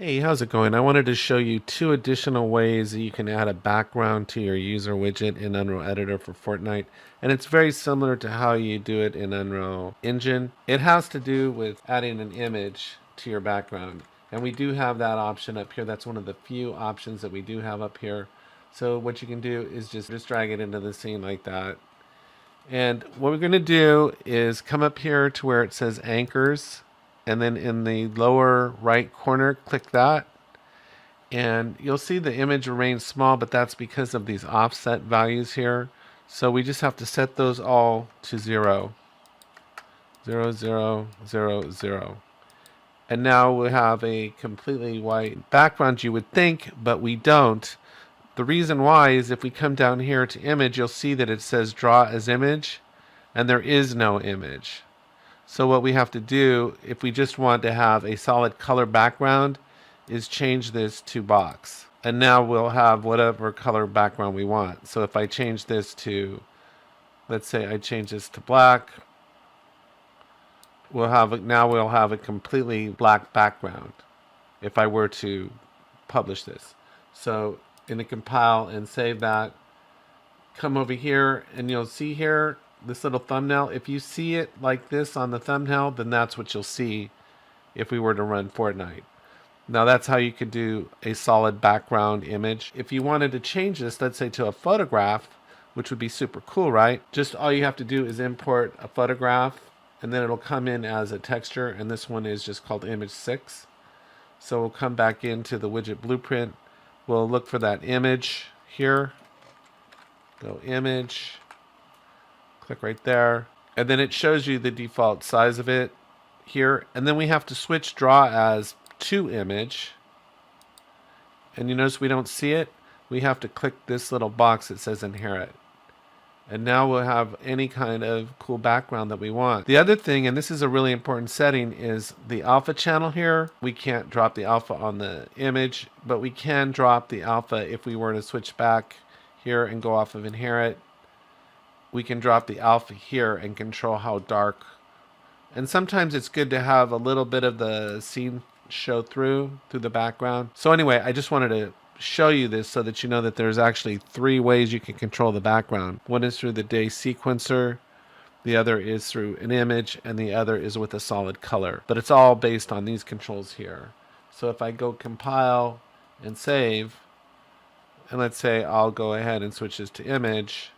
Hey, how's it going? I wanted to show you two additional ways that you can add a background to your user widget in Unreal Editor for Fortnite. And it's very similar to how you do it in Unreal Engine. It has to do with adding an image to your background. And we do have that option up here. That's one of the few options that we do have up here. So what you can do is just drag it into the scene like that. And what we're going to do is come up here to where it says anchors, and then in the lower right corner, click that. And you'll see the image remains small, but that's because of these offset values here. So we just have to set those all to 0. 0, 0, 0, 0. And now we have a completely white background, you would think, but we don't. The reason why is if we come down here to image, you'll see that it says draw as image, and there is no image. So what we have to do, if we just want to have a solid color background, is change this to box. And now we'll have whatever color background we want. So if I change this to, let's say I change this to black, we'll have a completely black background if I were to publish this. So in the compile and save that, come over here and you'll see here this little thumbnail. If you see it like this on the thumbnail, then that's what you'll see if we were to run Fortnite. Now that's how you could do a solid background image. If you wanted to change this, let's say to a photograph, which would be super cool, right? Just all you have to do is import a photograph, and then it'll come in as a texture, and this one is just called image 6. So we'll come back into the widget blueprint. We'll look for that image here. Go image, click right there, and then it shows you the default size of it here. And then we have to switch draw as to image, and you notice we don't see it. We have to click this little box that says inherit, and now we'll have any kind of cool background that we want. The other thing, and this is a really important setting, is the alpha channel here. We can't drop the alpha on the image, but we can drop the alpha if we were to switch back here and go off of inherit. We can drop the alpha here and control how dark. And sometimes it's good to have a little bit of the scene show through the background. So anyway, I just wanted to show you this so that you know that there's actually 3 ways you can control the background. One is through the day sequencer, the other is through an image, and the other is with a solid color. But it's all based on these controls here. So if I go compile and save, and let's say I'll go ahead and switch this to image,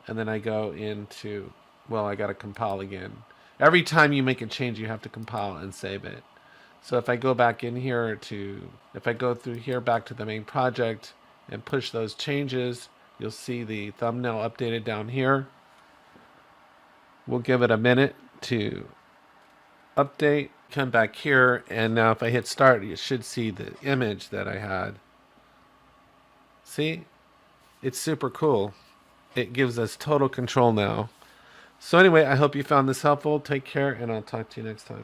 and then I go into, well, I got to compile again. Every time you make a change, you have to compile and save it. So if I go back in here if I go through here back to the main project and push those changes, you'll see the thumbnail updated down here. We'll give it a minute to update. Come back here, and now if I hit start, you should see the image that I had. See? It's super cool. It gives us total control now. So anyway, I hope you found this helpful. Take care, and I'll talk to you next time.